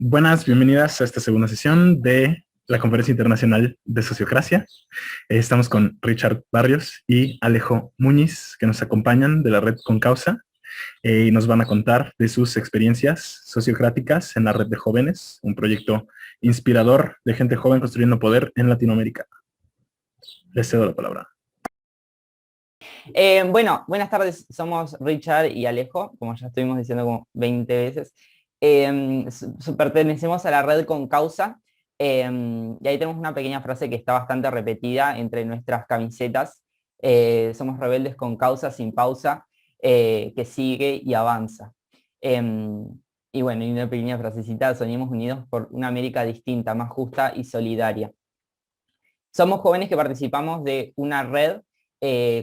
Buenas, bienvenidas a esta segunda sesión de la Conferencia Internacional de Sociocracia. Estamos con Richard Barrios y Alejo Muñiz, que nos acompañan de la red Concausa y nos van a contar de sus experiencias sociocráticas en la red de jóvenes, un proyecto inspirador de gente joven construyendo poder en Latinoamérica. Les cedo la palabra. Bueno, buenas tardes, somos Richard y Alejo, como ya estuvimos diciendo como 20 veces. Pertenecemos a la red Concausa, y ahí tenemos una pequeña frase que está bastante repetida entre nuestras camisetas. Somos rebeldes con causa, sin pausa, que sigue y avanza. Y bueno, y una pequeña frasecita: soñemos unidos por una América distinta, más justa y solidaria. Somos jóvenes que participamos de una red,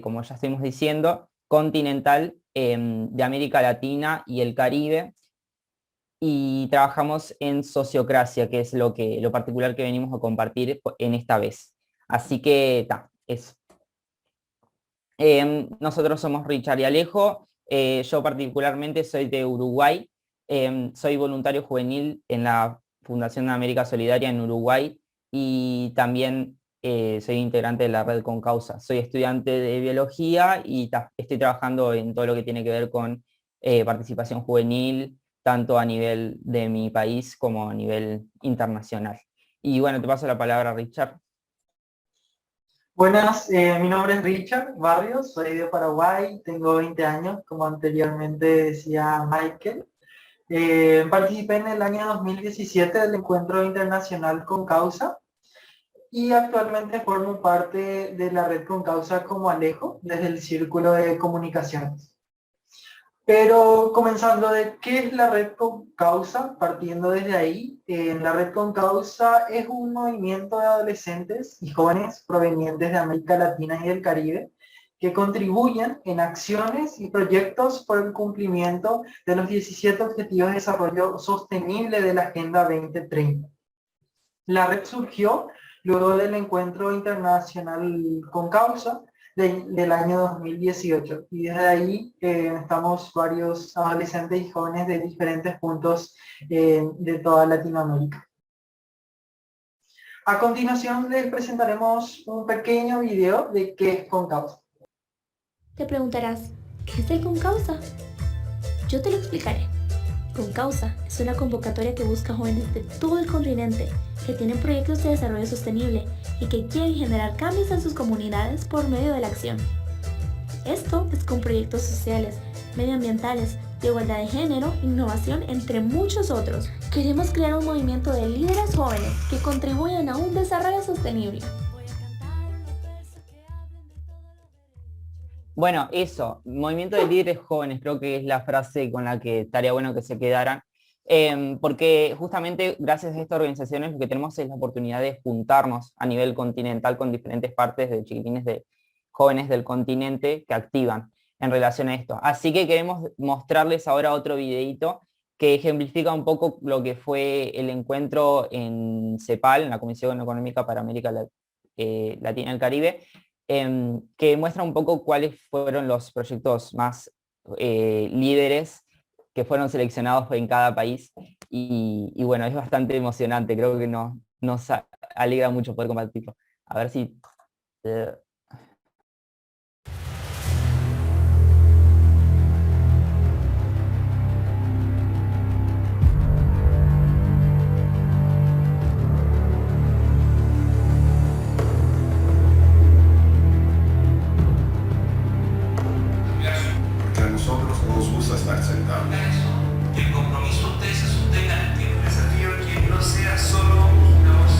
como ya estuvimos diciendo, continental, de América Latina y el Caribe, y trabajamos en sociocracia, que es lo particular que venimos a compartir en esta vez. Así que, eso. Nosotros somos Richard y Alejo. Yo particularmente soy de Uruguay. Soy voluntario juvenil en la Fundación América Solidaria en Uruguay, y también soy integrante de la red Concausa. Soy estudiante de biología y estoy trabajando en todo lo que tiene que ver con participación juvenil, tanto a nivel de mi país como a nivel internacional. Y bueno, te paso la palabra, Richard. Buenas, mi nombre es Richard Barrios, soy de Paraguay, tengo 20 años, como anteriormente decía Michael. Participé en el año 2017 del Encuentro Internacional Concausa y actualmente formo parte de la red Concausa como Alejo, desde el Círculo de Comunicaciones. Pero comenzando de qué es la red Concausa, partiendo desde ahí, la red Concausa es un movimiento de adolescentes y jóvenes provenientes de América Latina y del Caribe que contribuyen en acciones y proyectos por el cumplimiento de los 17 Objetivos de Desarrollo Sostenible de la Agenda 2030. La red surgió luego del Encuentro Internacional Concausa del año 2018, y desde ahí estamos varios adolescentes y jóvenes de diferentes puntos de toda Latinoamérica. A continuación les presentaremos un pequeño video de qué es Concausa. Te preguntarás, ¿qué es el Concausa? Yo te lo explicaré. Concausa es una convocatoria que busca jóvenes de todo el continente que tienen proyectos de desarrollo sostenible y que quieren generar cambios en sus comunidades por medio de la acción. Esto es con proyectos sociales, medioambientales, de igualdad de género, innovación, entre muchos otros. Queremos crear un movimiento de líderes jóvenes que contribuyan a un desarrollo sostenible. Bueno, eso, movimiento de líderes jóvenes, creo que es la frase con la que estaría bueno que se quedaran, porque justamente gracias a estas organizaciones lo que tenemos es la oportunidad de juntarnos a nivel continental con diferentes partes de chiquitines de jóvenes del continente que activan en relación a esto. Así que queremos mostrarles ahora otro videíto que ejemplifica un poco lo que fue el encuentro en CEPAL, en la Comisión Económica para América Latina y el Caribe, que muestra un poco cuáles fueron los proyectos más líderes que fueron seleccionados en cada país, y bueno, es bastante emocionante, creo que nos alegra mucho poder compartirlo. A ver si... Estar sentados. El compromiso de ustedes es un tema en el tiempo. El desafío es que no sea solo una voz.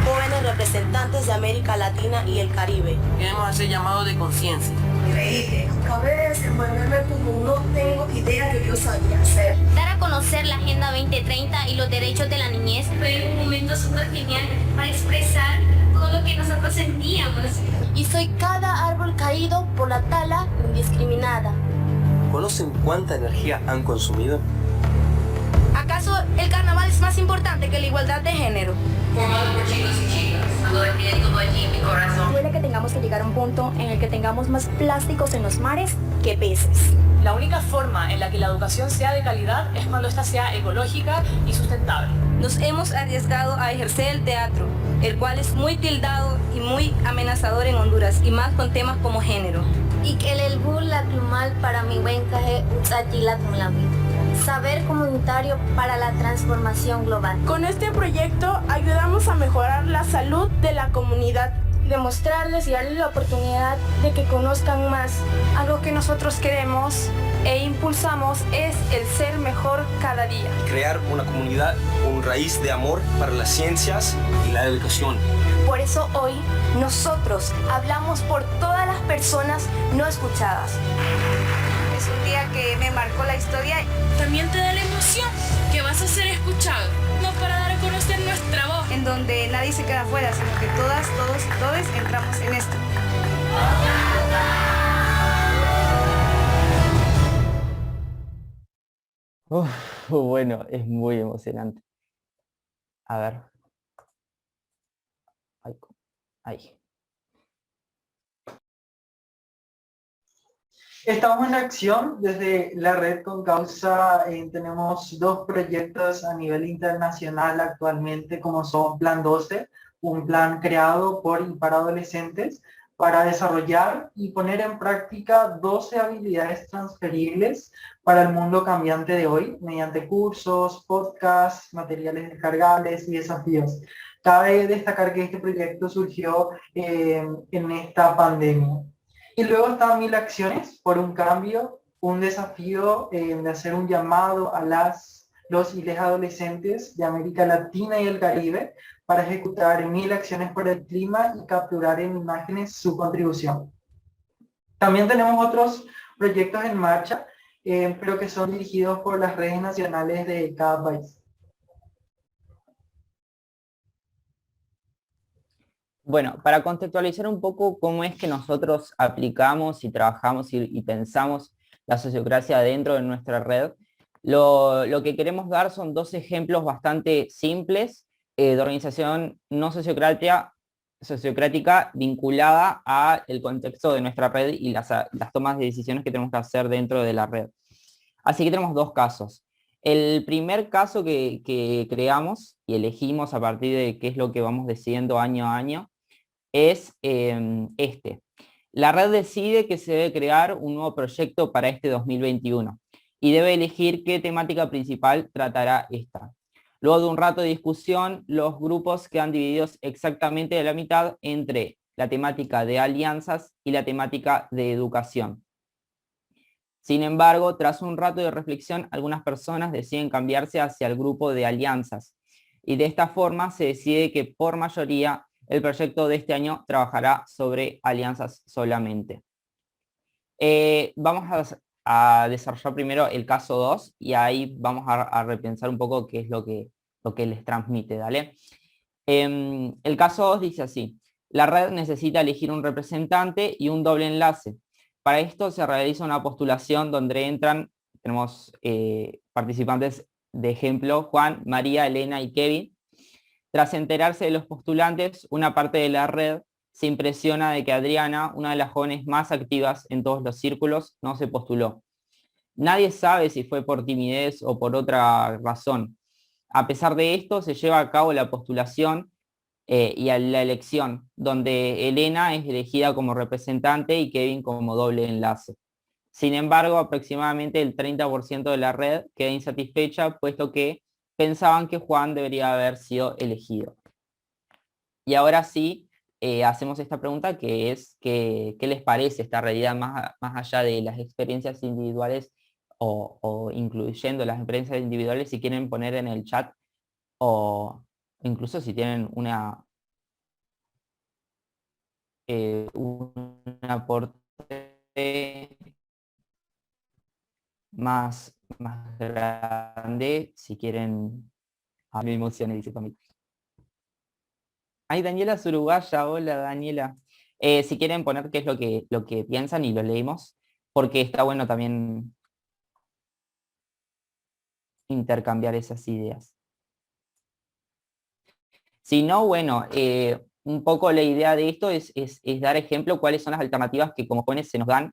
Jóvenes representantes de América Latina y el Caribe. Queremos hacer llamado de conciencia. Increíble. Acabé de desenvolverme como no tengo idea de qué yo sabía hacer. Dar a conocer la Agenda 2030 y los derechos de la niñez fue un momento súper genial para expresar todo lo que nosotros sentíamos. Y soy cada árbol caído por la tala indiscriminada. ¿Conocen cuánta energía han consumido? ¿Acaso el carnaval es más importante que la igualdad de género? formado por chicos y chicas. Lo dejé todo allí en mi corazón. Duele que tengamos que llegar a un punto en el que tengamos más plásticos en los mares que peces. La única forma en la que la educación sea de calidad es cuando ésta sea ecológica y sustentable. Nos hemos arriesgado a ejercer el teatro, el cual es muy tildado y muy amenazador en Honduras, y más con temas como género. Y que el bul la plumal para mi buen caje la saber comunitario para la transformación global. Con este proyecto ayudamos a mejorar la salud de la comunidad, demostrarles y darles la oportunidad de que conozcan más. Algo que nosotros queremos e impulsamos es el ser mejor cada día. Crear una comunidad con raíz de amor para las ciencias y la educación. Por eso hoy nosotros hablamos por todas las personas no escuchadas. Es un día que me marcó la historia. También te da la emoción que vas a ser escuchado, no para dar a conocer nuestra voz. En donde nadie se queda afuera, sino que todas, todos y todes entramos en esto. Bueno, es muy emocionante. A ver. Ahí. Estamos en acción desde la red con causa. Tenemos 2 proyectos a nivel internacional actualmente, como son Plan 12, un plan creado por y para adolescentes para desarrollar y poner en práctica 12 habilidades transferibles para el mundo cambiante de hoy, mediante cursos, podcasts, materiales descargables y desafíos. Cabe destacar que este proyecto surgió en esta pandemia. Y luego están 1000 acciones por un cambio, un desafío de hacer un llamado a los y les adolescentes de América Latina y el Caribe para ejecutar 1000 acciones por el clima y capturar en imágenes su contribución. También tenemos otros proyectos en marcha, pero que son dirigidos por las redes nacionales de cada país. Bueno, para contextualizar un poco cómo es que nosotros aplicamos y trabajamos y pensamos la sociocracia dentro de nuestra red, lo que queremos dar son 2 ejemplos bastante simples de organización no sociocrática vinculada al contexto de nuestra red y las tomas de decisiones que tenemos que hacer dentro de la red. Así que tenemos 2 casos. El primer caso que creamos y elegimos a partir de qué es lo que vamos decidiendo año a año es este. La red decide que se debe crear un nuevo proyecto para este 2021 y debe elegir qué temática principal tratará esta. Luego de un rato de discusión, los grupos quedan divididos exactamente de la mitad entre la temática de alianzas y la temática de educación. Sin embargo, tras un rato de reflexión, algunas personas deciden cambiarse hacia el grupo de alianzas, y de esta forma se decide que por mayoría el proyecto de este año trabajará sobre alianzas solamente. Vamos a desarrollar primero el caso 2 y ahí vamos a repensar un poco qué es lo que les transmite, ¿dale? El caso 2 dice así: la red necesita elegir un representante y un doble enlace. Para esto se realiza una postulación donde entran, tenemos participantes de ejemplo, Juan, María, Elena y Kevin. Tras enterarse de los postulantes, una parte de la red se impresiona de que Adriana, una de las jóvenes más activas en todos los círculos, no se postuló. Nadie sabe si fue por timidez o por otra razón. A pesar de esto, se lleva a cabo la postulación y a la elección, donde Elena es elegida como representante y Kevin como doble enlace. Sin embargo, aproximadamente el 30% de la red queda insatisfecha, puesto que pensaban que Juan debería haber sido elegido. Y ahora sí, hacemos esta pregunta, que es, ¿qué les parece esta realidad más allá de las experiencias individuales o incluyendo las experiencias individuales? Si quieren poner en el chat, o incluso si tienen un aporte más grande, si quieren. A mí me emociona, dice Tommy. Ay, Daniela es uruguaya. Hola, Daniela. Si quieren poner qué es lo que piensan y lo leemos, porque está bueno también intercambiar esas ideas. Si no, bueno, un poco la idea de esto es dar ejemplo cuáles son las alternativas que como jóvenes se nos dan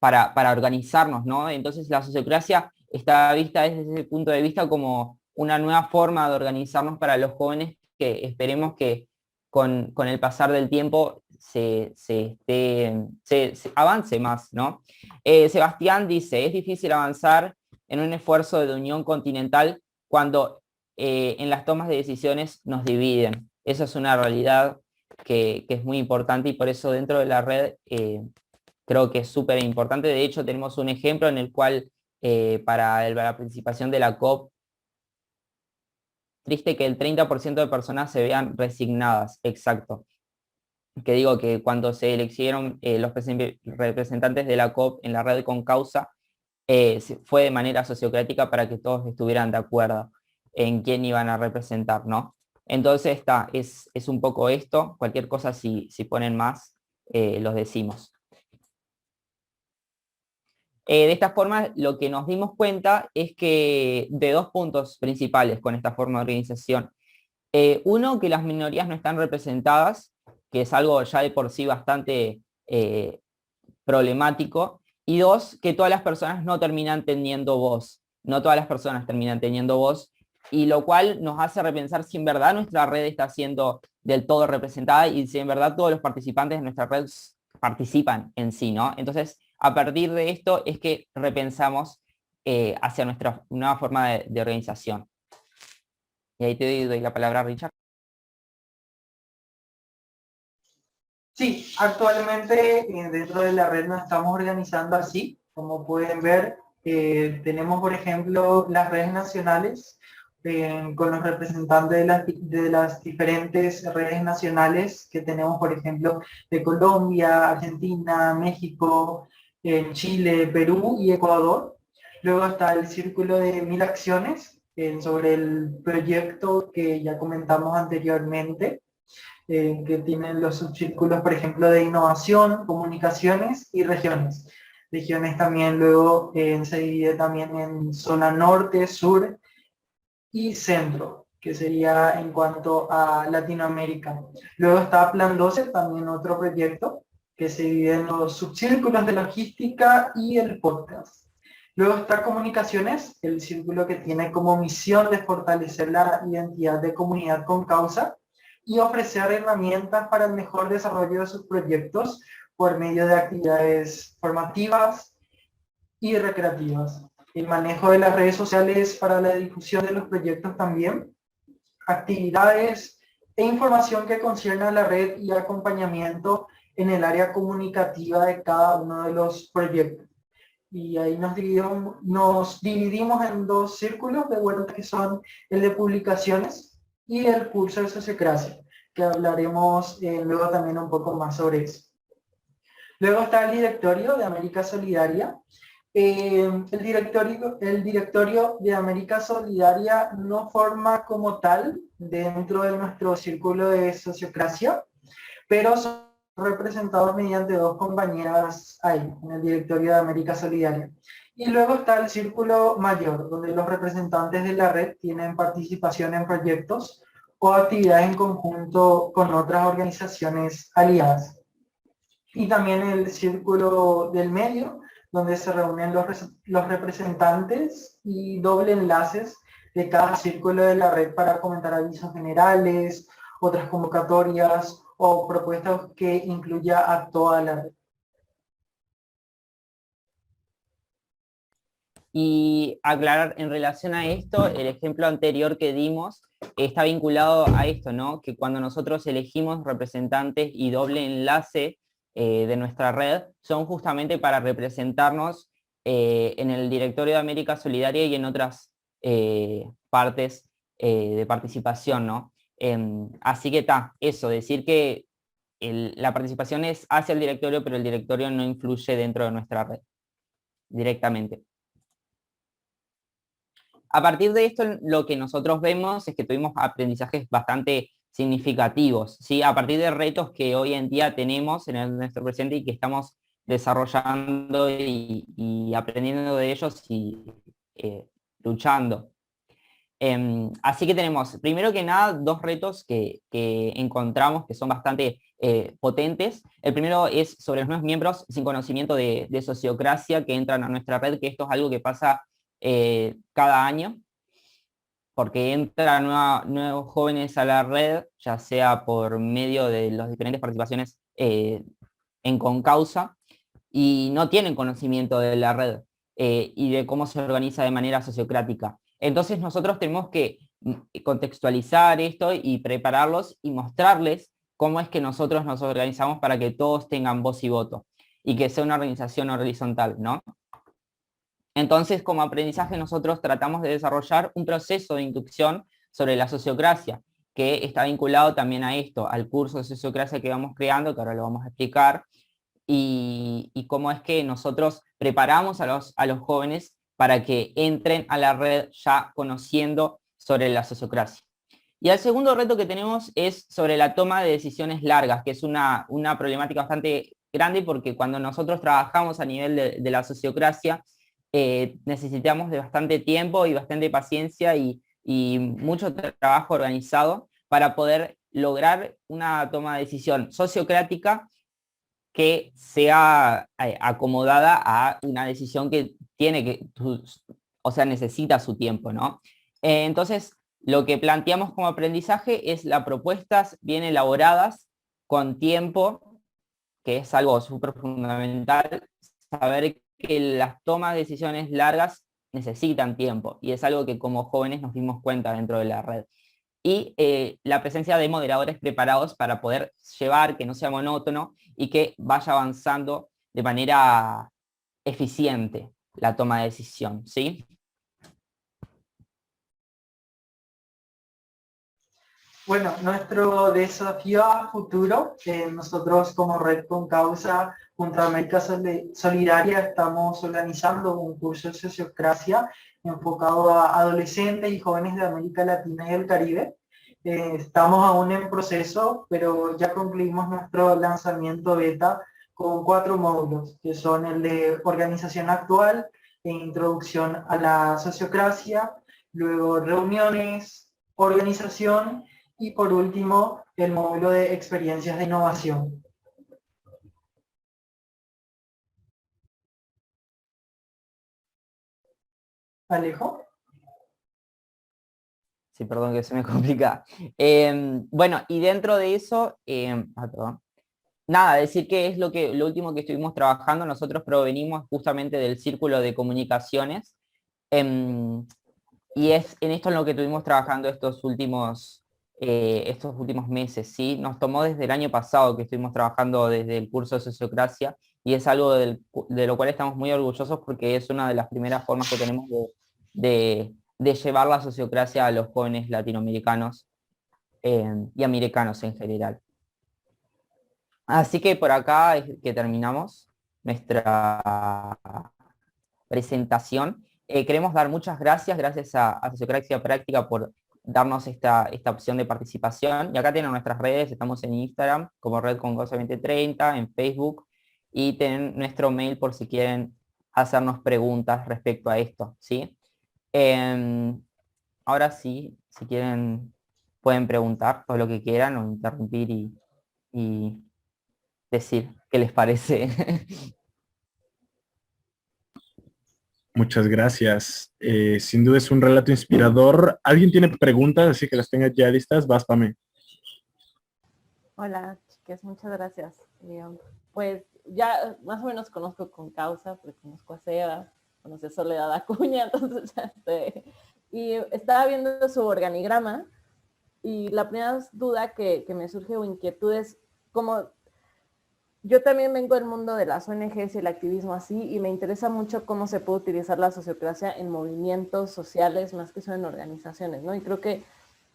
para organizarnos, ¿no? Entonces la sociocracia está vista desde ese punto de vista como una nueva forma de organizarnos para los jóvenes que esperemos que con el pasar del tiempo se avance más, ¿no? Sebastián dice, es difícil avanzar en un esfuerzo de unión continental cuando en las tomas de decisiones nos dividen. Eso es una realidad que es muy importante y por eso dentro de la red creo que es súper importante. De hecho, tenemos un ejemplo en el cual para la participación de la COP, triste que el 30% de personas se vean resignadas, exacto. Que digo que cuando se eligieron los representantes de la COP en la red con causa, fue de manera sociocrática para que todos estuvieran de acuerdo en quién iban a representar, ¿no? Entonces es un poco esto, cualquier cosa si ponen más, los decimos. De esta forma, lo que nos dimos cuenta es que de dos puntos principales con esta forma de organización. Uno, que las minorías no están representadas, que es algo ya de por sí bastante problemático. Y dos, que todas las personas no terminan teniendo voz. No todas las personas terminan teniendo voz, y lo cual nos hace repensar si en verdad nuestra red está siendo del todo representada y si en verdad todos los participantes de nuestra red participan en sí, ¿no? Entonces, a partir de esto es que repensamos hacia nuestra nueva forma de organización. Y ahí te doy la palabra, Richard. Sí, actualmente dentro de la red nos estamos organizando así. Como pueden ver, tenemos por ejemplo las redes nacionales con los representantes de las diferentes redes nacionales que tenemos, por ejemplo, de Colombia, Argentina, México, Chile, Perú y Ecuador. Luego está el Círculo de 1000 Acciones sobre el proyecto que ya comentamos anteriormente, que tienen los subcírculos, por ejemplo, de innovación, comunicaciones y regiones. Regiones también luego se divide también en zona norte, sur y centro, que sería en cuanto a Latinoamérica. Luego está Plan 12, también otro proyecto, que se divide en los subcírculos de logística y el podcast. Luego está Comunicaciones, el círculo que tiene como misión de fortalecer la identidad de comunidad con causa y ofrecer herramientas para el mejor desarrollo de sus proyectos por medio de actividades formativas y recreativas. El manejo de las redes sociales para la difusión de los proyectos también, actividades e información que concierne a la red y acompañamiento en el área comunicativa de cada uno de los proyectos. Y ahí nos dividimos en dos círculos de vuelta, que son el de publicaciones y el curso de sociocracia, que hablaremos luego también un poco más sobre eso. Luego está el directorio de América Solidaria. El directorio de América Solidaria no forma como tal dentro de nuestro círculo de sociocracia, pero son representados mediante dos compañeras ahí, en el directorio de América Solidaria. Y luego está el círculo mayor, donde los representantes de la red tienen participación en proyectos o actividades en conjunto con otras organizaciones aliadas. Y también el círculo del medio, donde se reúnen los representantes y doble enlaces de cada círculo de la red para comentar avisos generales, otras convocatorias o propuestas que incluya a toda la red. Y aclarar en relación a esto, el ejemplo anterior que dimos está vinculado a esto, ¿no? Que cuando nosotros elegimos representantes y doble enlace de nuestra red, son justamente para representarnos en el directorio de América Solidaria y en otras partes de participación, ¿no? Así que está, eso, decir que la participación es hacia el directorio, pero el directorio no influye dentro de nuestra red directamente. A partir de esto, lo que nosotros vemos es que tuvimos aprendizajes bastante significativos, ¿sí? A partir de retos que hoy en día tenemos en nuestro presente y que estamos desarrollando y aprendiendo de ellos y luchando. Así que tenemos, primero que nada, dos retos que encontramos que son bastante potentes. El primero es sobre los nuevos miembros sin conocimiento de sociocracia que entran a nuestra red, que esto es algo que pasa cada año, porque entran nuevos jóvenes a la red, ya sea por medio de las diferentes participaciones en Concausa, y no tienen conocimiento de la red y de cómo se organiza de manera sociocrática. Entonces nosotros tenemos que contextualizar esto y prepararlos y mostrarles cómo es que nosotros nos organizamos para que todos tengan voz y voto y que sea una organización horizontal, ¿no? Entonces, como aprendizaje, nosotros tratamos de desarrollar un proceso de inducción sobre la sociocracia, que está vinculado también a esto, al curso de sociocracia que vamos creando, que ahora lo vamos a explicar, y cómo es que nosotros preparamos a los jóvenes para que entren a la red ya conociendo sobre la sociocracia. Y el segundo reto que tenemos es sobre la toma de decisiones largas, que es una problemática bastante grande, porque cuando nosotros trabajamos a nivel de la sociocracia, necesitamos de bastante tiempo y bastante paciencia y mucho trabajo organizado para poder lograr una toma de decisión sociocrática que sea acomodada a una decisión que tiene que, o sea, necesita su tiempo, ¿no? Entonces, lo que planteamos como aprendizaje es las propuestas bien elaboradas, con tiempo, que es algo súper fundamental, saber que las tomas de decisiones largas necesitan tiempo, y es algo que como jóvenes nos dimos cuenta dentro de la red. Y la presencia de moderadores preparados para poder llevar, que no sea monótono, y que vaya avanzando de manera eficiente la toma de decisión, ¿sí? Bueno, nuestro desafío a futuro, nosotros como Red Concausa junto a América Solidaria estamos organizando un curso de sociocracia enfocado a adolescentes y jóvenes de América Latina y el Caribe. Estamos aún en proceso, pero ya concluimos nuestro lanzamiento beta con 4 módulos, que son el de organización actual, introducción a la sociocracia, luego reuniones, organización, y por último, el módulo de experiencias de innovación. Alejo. Sí, perdón que se me complica. Bueno, y dentro de eso, perdón. Nada, decir que es lo último que estuvimos trabajando. Nosotros provenimos justamente del círculo de comunicaciones, y es en esto en lo que estuvimos trabajando estos últimos meses, ¿sí? Nos tomó desde el año pasado que estuvimos trabajando desde el curso de sociocracia, y es algo de lo cual estamos muy orgullosos, porque es una de las primeras formas que tenemos de llevar la sociocracia a los jóvenes latinoamericanos y americanos en general. Así que por acá es que terminamos nuestra presentación. Queremos dar muchas gracias a Sociocracia Práctica por darnos esta opción de participación. Y acá tienen nuestras redes, estamos en Instagram como Red Concausa 2030, en Facebook, y tienen nuestro mail por si quieren hacernos preguntas respecto a esto, ¿sí? Ahora sí, si quieren, pueden preguntar todo lo que quieran o interrumpir y decir qué les parece. Muchas gracias. Sin duda es un relato inspirador. ¿Alguien tiene preguntas? Así que las tenga ya listas. Vas, Pame. Hola, chicas, muchas gracias. Pues ya más o menos conozco Concausa, porque conozco a Seba, conocí a Soledad Acuña, entonces y estaba viendo su organigrama, y la primera duda que me surge o inquietud es como yo también vengo del mundo de las ONGs y el activismo así, y me interesa mucho cómo se puede utilizar la sociocracia en movimientos sociales más que solo en organizaciones, ¿no? Y creo que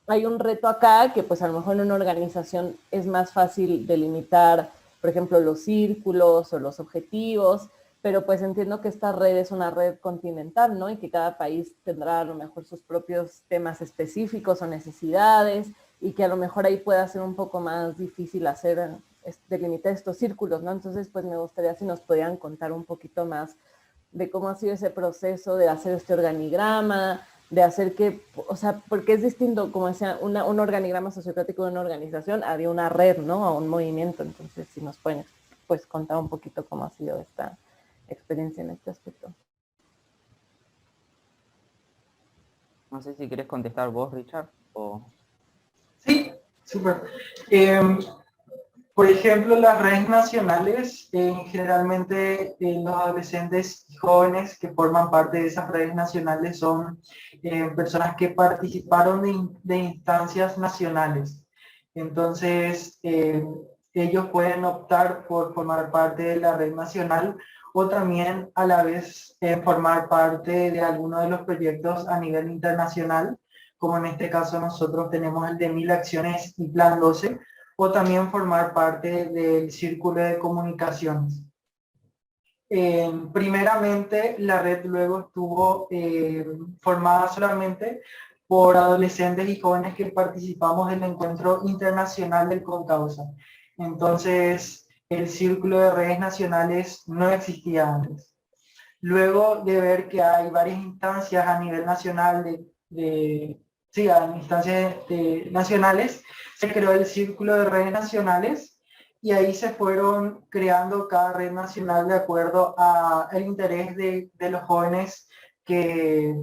hay un reto acá que pues a lo mejor en una organización es más fácil delimitar, por ejemplo, los círculos o los objetivos, pero pues entiendo que esta red es una red continental, ¿no? Y que cada país tendrá a lo mejor sus propios temas específicos o necesidades, y que a lo mejor ahí pueda ser un poco más difícil delimitar estos círculos, ¿no? Entonces, pues me gustaría si nos podían contar un poquito más de cómo ha sido ese proceso de hacer este organigrama, de hacer que, o sea, porque es distinto, como decía, un organigrama sociocrático de una organización a de una red, ¿no? A un movimiento. Entonces, si nos pueden pues contar un poquito cómo ha sido esta experiencia en este aspecto. No sé si querés contestar vos, Richard, o... Sí, súper. Por ejemplo, las redes nacionales, generalmente los adolescentes y jóvenes que forman parte de esas redes nacionales son personas que participaron de instancias nacionales. Entonces, ellos pueden optar por formar parte de la red nacional o también a la vez formar parte de alguno de los proyectos a nivel internacional, como en este caso nosotros tenemos el de 1000 acciones y Plan 12, o también formar parte del círculo de comunicaciones. Primeramente, la red luego estuvo formada solamente por adolescentes y jóvenes que participamos del encuentro internacional del Concausa. Entonces, el círculo de redes nacionales no existía antes. Luego de ver que hay varias instancias a nivel nacional nacionales, se creó el círculo de redes nacionales y ahí se fueron creando cada red nacional de acuerdo al interés de los jóvenes que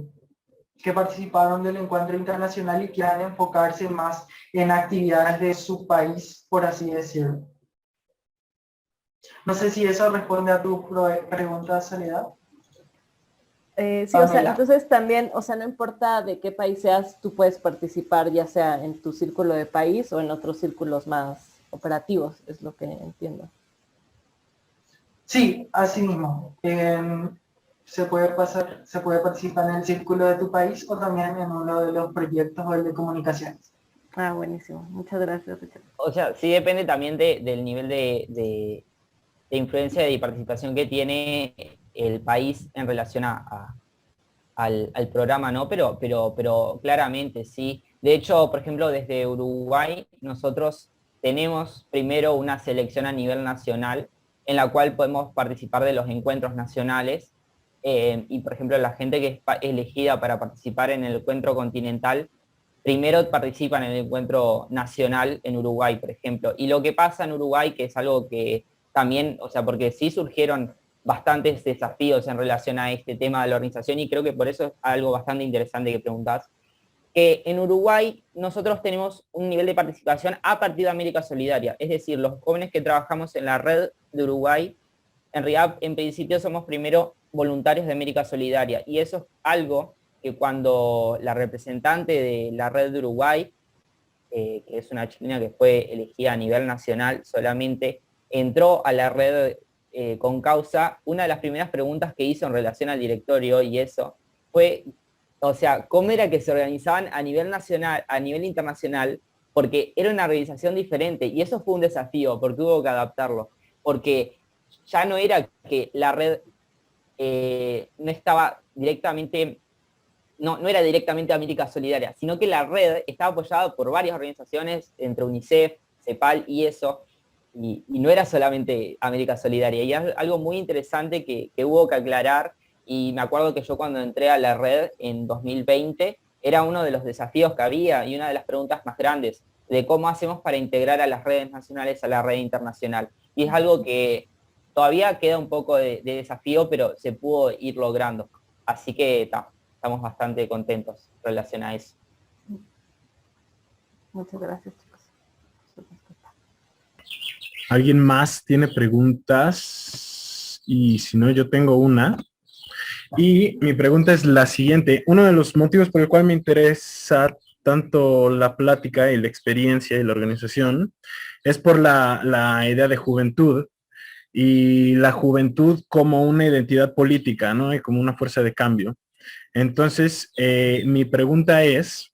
participaron del encuentro internacional y quieran enfocarse más en actividades de su país, por así decirlo. No sé si eso responde a tu pregunta, Soledad. Sí, o sea, entonces también, o sea, no importa de qué país seas, tú puedes participar ya sea en tu círculo de país o en otros círculos más operativos, es lo que entiendo. Sí, así mismo. Se puede participar en el círculo de tu país o también en uno de los proyectos o el de comunicaciones. Ah, buenísimo. Muchas gracias, Richard. O sea, sí depende también del nivel de influencia y participación que tiene el país en relación al programa, ¿no? Pero claramente, sí. De hecho, por ejemplo, desde Uruguay, nosotros tenemos primero una selección a nivel nacional en la cual podemos participar de los encuentros nacionales y, por ejemplo, la gente que es elegida para participar en el encuentro continental, primero participa en el encuentro nacional en Uruguay, por ejemplo. Y lo que pasa en Uruguay, que es algo que también, o sea, porque sí surgieron bastantes desafíos en relación a este tema de la organización y creo que por eso es algo bastante interesante que preguntás, que en Uruguay nosotros tenemos un nivel de participación a partir de América Solidaria, es decir, los jóvenes que trabajamos en la red de Uruguay, en realidad en principio somos primero voluntarios de América Solidaria y eso es algo que cuando la representante de la red de Uruguay, que es una chilena que fue elegida a nivel nacional solamente, entró a la red con causa, una de las primeras preguntas que hizo en relación al directorio y eso fue, o sea, cómo era que se organizaban a nivel nacional, a nivel internacional, porque era una organización diferente y eso fue un desafío porque hubo que adaptarlo, porque ya no era que la red no estaba directamente, no era directamente América Solidaria, sino que la red estaba apoyada por varias organizaciones, entre UNICEF, CEPAL y eso, y no era solamente América Solidaria, y es algo muy interesante que hubo que aclarar, y me acuerdo que yo cuando entré a la red en 2020, era uno de los desafíos que había, y una de las preguntas más grandes, de cómo hacemos para integrar a las redes nacionales a la red internacional, y es algo que todavía queda un poco de desafío, pero se pudo ir logrando, así que estamos bastante contentos en relación a eso. Muchas gracias, chicos. ¿Alguien más tiene preguntas? Y si no, yo tengo una. Y mi pregunta es la siguiente. Uno de los motivos por el cual me interesa tanto la plática y la experiencia y la organización es por la idea de juventud y la juventud como una identidad política, ¿no? Y como una fuerza de cambio. Entonces, mi pregunta es,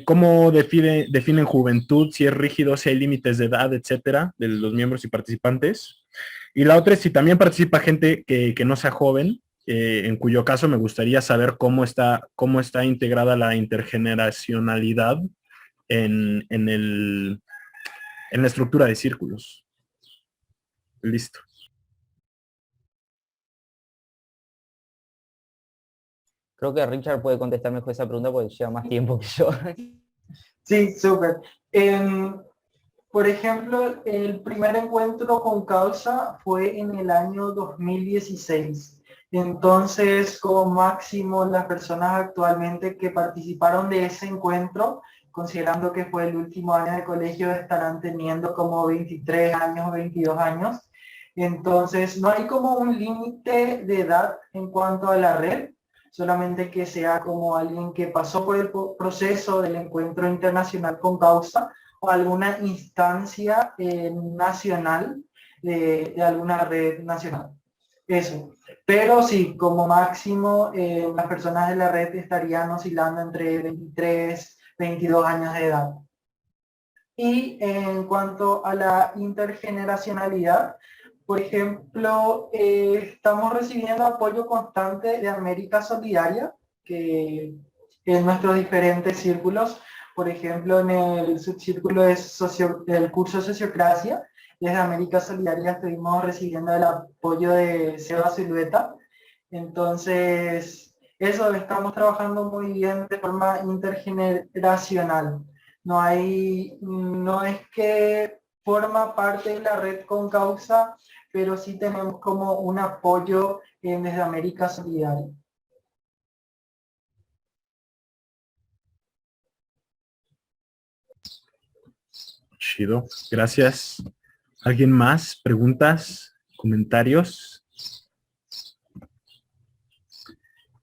¿cómo definen juventud? Si es rígido, si hay límites de edad, etcétera, de los miembros y participantes. Y la otra es si también participa gente que no sea joven, en cuyo caso me gustaría saber cómo está integrada la intergeneracionalidad en la estructura de círculos. Listo. Creo que Richard puede contestar mejor esa pregunta porque lleva más tiempo que yo. Sí, súper. Por ejemplo, el primer encuentro con causa fue en el año 2016. Entonces, como máximo, las personas actualmente que participaron de ese encuentro, considerando que fue el último año de colegio, estarán teniendo como 23 años, 22 años. Entonces, no hay como un límite de edad en cuanto a la red, solamente que sea como alguien que pasó por el proceso del encuentro internacional con causa o alguna instancia nacional de alguna red nacional. Eso. Pero sí, como máximo, las personas de la red estarían oscilando entre 23, 22 años de edad. Y en cuanto a la intergeneracionalidad, por ejemplo, estamos recibiendo apoyo constante de América Solidaria, que en nuestros diferentes círculos, por ejemplo, en el subcírculo del curso Sociocracia, desde América Solidaria estuvimos recibiendo el apoyo de Seba Silueta. Entonces, eso, estamos trabajando muy bien de forma intergeneracional. No es que forma parte de la red con causa, pero sí tenemos como un apoyo desde América Solidaria. Chido, gracias. ¿Alguien más? ¿Preguntas? ¿Comentarios?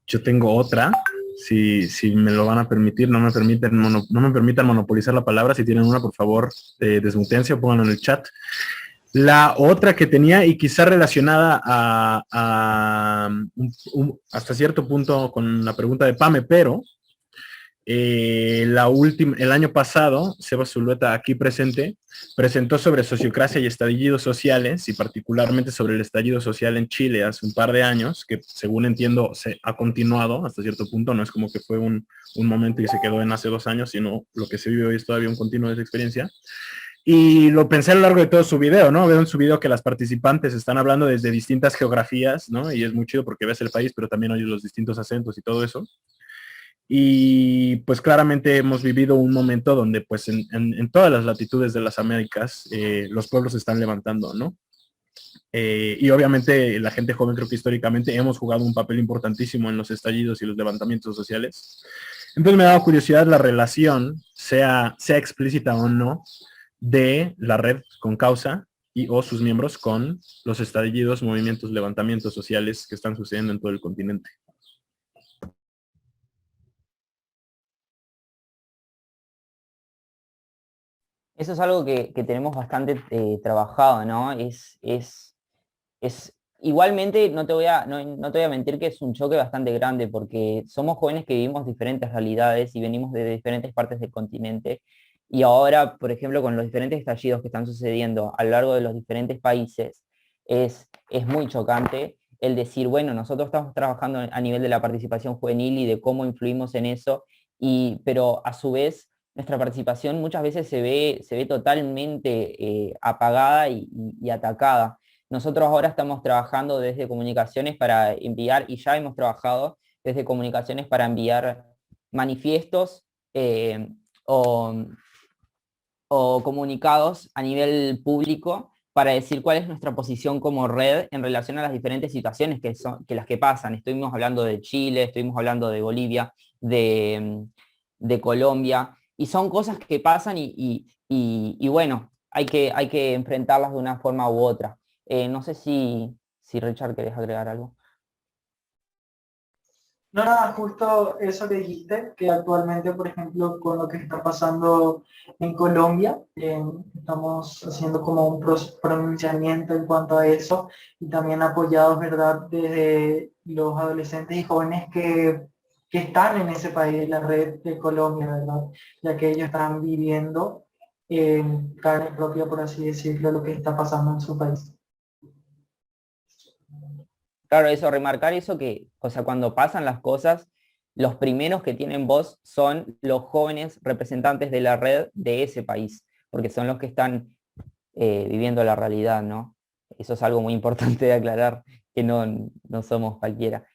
Yo tengo otra, si me lo van a permitir, no me permitan monopolizar la palabra. Si tienen una, por favor, desmutense o pónganlo en el chat. La otra que tenía, y quizá relacionada hasta cierto punto con la pregunta de Pame, pero el año pasado, Seba Zulueta, aquí presente, presentó sobre sociocracia y estallidos sociales, y particularmente sobre el estallido social en Chile hace un par de años, que según entiendo se ha continuado hasta cierto punto. No es como que fue un momento y se quedó en hace 2 años, sino lo que se vive hoy es todavía un continuo de esa experiencia. Y lo pensé a lo largo de todo su video, ¿no? Veo en su video que las participantes están hablando desde distintas geografías, ¿no? Y es muy chido porque ves el país, pero también oyes los distintos acentos y todo eso. Y pues claramente hemos vivido un momento donde pues en todas las latitudes de las Américas los pueblos se están levantando, ¿no? Y obviamente la gente joven, creo que históricamente hemos jugado un papel importantísimo en los estallidos y los levantamientos sociales. Entonces me ha dado curiosidad la relación, sea explícita o no, de la red con causa o sus miembros con los estallidos, movimientos, levantamientos sociales que están sucediendo en todo el continente. Eso es algo que tenemos bastante trabajado, ¿no? Igualmente, no te voy a mentir que es un choque bastante grande, porque somos jóvenes que vivimos diferentes realidades y venimos de diferentes partes del continente. Y ahora, por ejemplo, con los diferentes estallidos que están sucediendo a lo largo de los diferentes países, es muy chocante el decir, bueno, nosotros estamos trabajando a nivel de la participación juvenil y de cómo influimos en eso, pero a su vez nuestra participación muchas veces se ve totalmente apagada y atacada. Nosotros ahora estamos trabajando desde comunicaciones para enviar, y ya hemos trabajado desde comunicaciones para enviar manifiestos o comunicados a nivel público para decir cuál es nuestra posición como red en relación a las diferentes situaciones que las que pasan. Estuvimos hablando de Chile, estuvimos hablando de Bolivia, de Colombia, y son cosas que pasan y bueno, hay que enfrentarlas de una forma u otra. No sé si Richard querés agregar algo. No, nada, justo eso que dijiste, que actualmente, por ejemplo, con lo que está pasando en Colombia, estamos haciendo como un pronunciamiento en cuanto a eso, y también apoyados, ¿verdad?, desde los adolescentes y jóvenes que están en ese país, la red de Colombia, ¿verdad?, ya que ellos están viviendo en carne propia, por así decirlo, lo que está pasando en su país. Claro, eso, remarcar eso que, o sea, cuando pasan las cosas, los primeros que tienen voz son los jóvenes representantes de la red de ese país, porque son los que están viviendo la realidad, ¿no? Eso es algo muy importante de aclarar, que no somos cualquiera.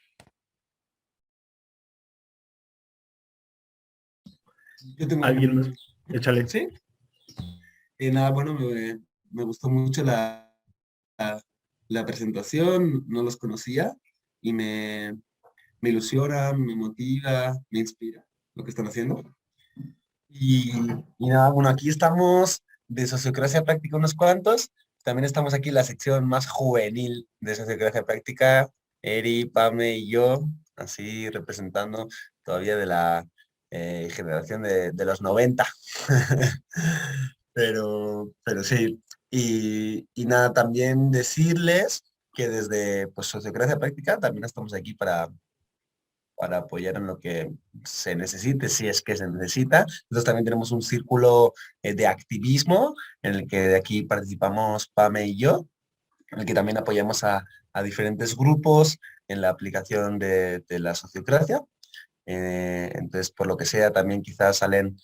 Yo tengo ¿Alguien más? Échale. ¿Sí? Nada, bueno, me gustó mucho la presentación, no los conocía y me ilusiona, me motiva, me inspira lo que están haciendo. Y nada, bueno, aquí estamos de Sociocracia Práctica unos cuantos. También estamos aquí en la sección más juvenil de Sociocracia Práctica, Eri, Pame y yo, así representando todavía de la generación de los 90. Pero sí, y nada, también decirles que desde pues, Sociocracia Práctica también estamos aquí para apoyar en lo que se necesite, si es que se necesita. Nosotros también tenemos un círculo de activismo en el que de aquí participamos Pame y yo, en el que también apoyamos a diferentes grupos en la aplicación de la sociocracia. Entonces, por lo que sea, también quizás salen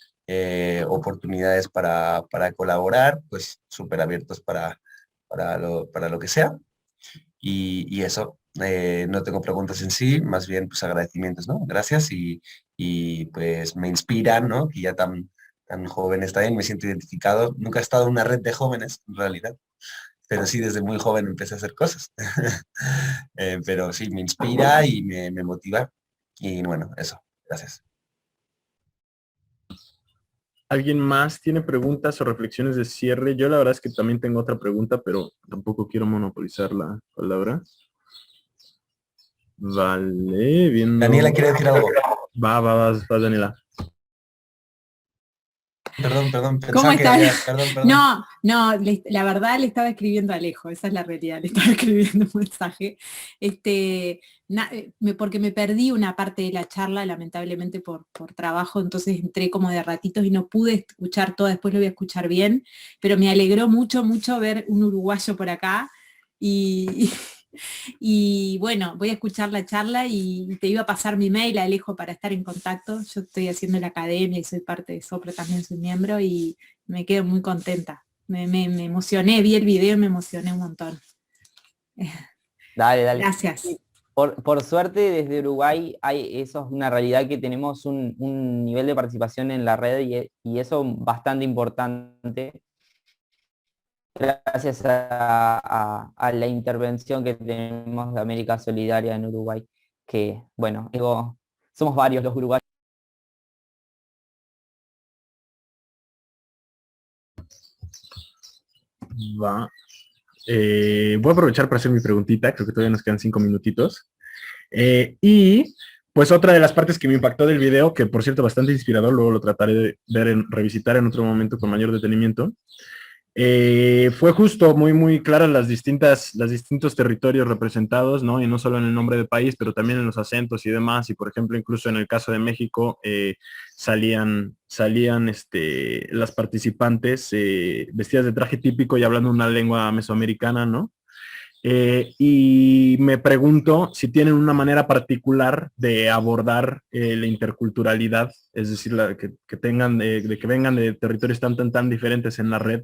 oportunidades para colaborar, pues súper abiertos para lo que sea. Y eso, no tengo preguntas en sí, más bien pues agradecimientos, ¿no? Gracias y pues me inspiran, ¿no? Que ya tan joven está bien, me siento identificado. Nunca he estado en una red de jóvenes, en realidad, pero sí desde muy joven empecé a hacer cosas. Pero sí, me inspira y me motiva. Y bueno, eso, gracias. ¿Alguien más tiene preguntas o reflexiones de cierre? Yo la verdad es que también tengo otra pregunta, pero tampoco quiero monopolizar la palabra. Vale, bien. Daniela quiere decir algo. Va, Daniela. Perdón. ¿Cómo estás? Perdón. No, la verdad le estaba escribiendo a Alejo, esa es la realidad, le estaba escribiendo un mensaje. Porque me perdí una parte de la charla, lamentablemente por trabajo, entonces entré como de ratitos y no pude escuchar todo, después lo voy a escuchar bien, pero me alegró mucho ver un uruguayo por acá y bueno, voy a escuchar la charla y te iba a pasar mi mail, Alejo, para estar en contacto. Yo estoy haciendo la academia y soy parte de Sopra, también soy miembro y me quedo muy contenta. Me emocioné, vi el video y me emocioné un montón. Dale. Gracias. Por suerte desde Uruguay eso es una realidad, que tenemos un nivel de participación en la red y eso bastante importante, gracias a la intervención que tenemos de América Solidaria en Uruguay, que bueno, somos varios los uruguayos. Va. Voy a aprovechar para hacer mi preguntita, creo que todavía nos quedan 5 minutitos. Y pues otra de las partes que me impactó del video, que por cierto bastante inspirador, luego lo trataré de revisitar en otro momento con mayor detenimiento, fue justo muy claras los distintos territorios representados, ¿no? Y no solo en el nombre del país, pero también en los acentos y demás. Y por ejemplo, incluso en el caso de México, salían las participantes vestidas de traje típico y hablando una lengua mesoamericana, ¿no? Y me pregunto si tienen una manera particular de abordar la interculturalidad, es decir, que tengan de que vengan de territorios tan diferentes en la red,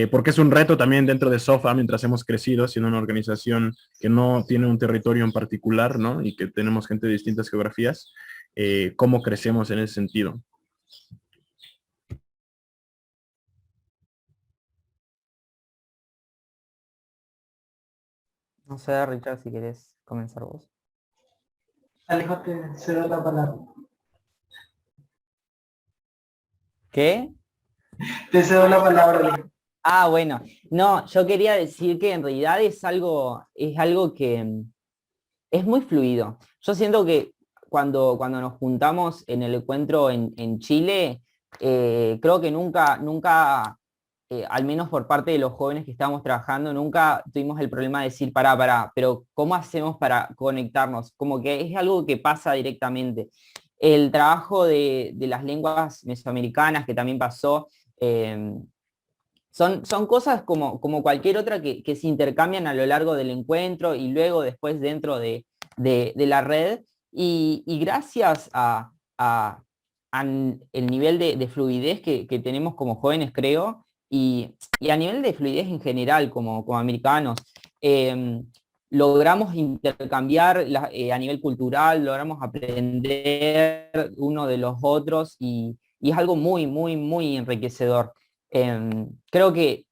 porque es un reto también dentro de SOFA mientras hemos crecido, siendo una organización que no tiene un territorio en particular, ¿no? Y que tenemos gente de distintas geografías, cómo crecemos en ese sentido. No sé, Richard, si querés comenzar vos. Alejo, te cedo la palabra. ¿Qué? Te cedo la palabra, Alejo. Ah, bueno. No, yo quería decir que en realidad es algo que es muy fluido. Yo siento que cuando nos juntamos en el encuentro en Chile, creo que nunca al menos por parte de los jóvenes que estábamos trabajando, nunca tuvimos el problema de decir, pero ¿cómo hacemos para conectarnos? Como que es algo que pasa directamente. El trabajo de las lenguas mesoamericanas que también pasó, son cosas como cualquier otra que se intercambian a lo largo del encuentro y luego después dentro de la red. Y gracias al nivel de fluidez que tenemos como jóvenes, creo, y a nivel de fluidez en general como americanos, logramos intercambiar a nivel cultural, logramos aprender uno de los otros y y es algo muy, muy, muy enriquecedor. Creo que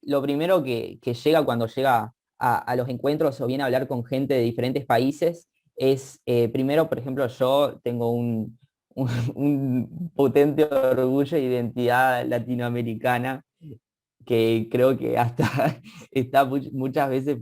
lo primero que llega cuando llega a los encuentros o viene a hablar con gente de diferentes países es, primero, por ejemplo, yo tengo un potente orgullo de identidad latinoamericana, que creo que hasta está muchas veces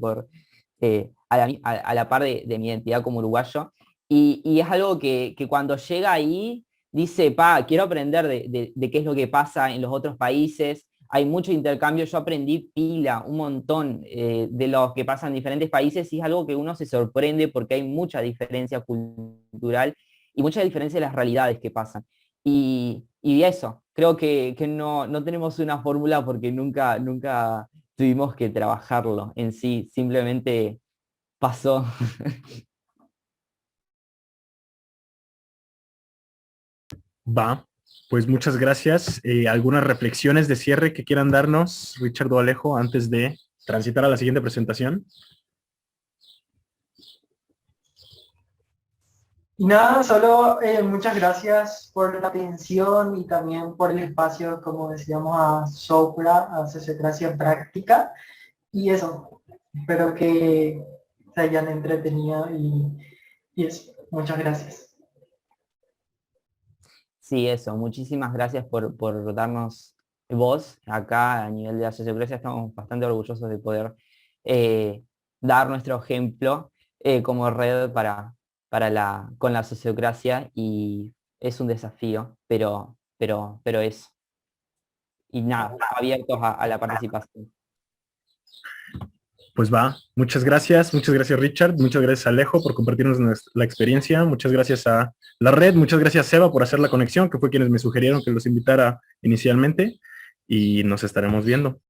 a la par de mi identidad como uruguayo, y es algo que cuando llega ahí dice, quiero aprender de qué es lo que pasa en los otros países. Hay mucho intercambio, yo aprendí un montón de lo que pasa en diferentes países, y es algo que uno se sorprende porque hay mucha diferencia cultural y mucha diferencia de las realidades que pasan. Y eso, creo que no tenemos una fórmula porque nunca tuvimos que trabajarlo en sí, simplemente pasó. Va, pues muchas gracias. ¿Algunas reflexiones de cierre que quieran darnos, Richard o Alejo, antes de transitar a la siguiente presentación? Y nada, solo muchas gracias por la atención y también por el espacio, como decíamos, a Sopra, a Sociocracia Práctica. Y eso, espero que se hayan entretenido y eso, muchas gracias. Sí, eso, muchísimas gracias por darnos voz. Acá a nivel de la sociocracia estamos bastante orgullosos de poder dar nuestro ejemplo como red con la sociocracia, y es un desafío, pero eso. Y nada, abiertos a la participación. Pues va, muchas gracias Richard, muchas gracias Alejo por compartirnos la experiencia, muchas gracias a la red, muchas gracias Seba por hacer la conexión, que fue quienes me sugirieron que los invitara inicialmente, y nos estaremos viendo.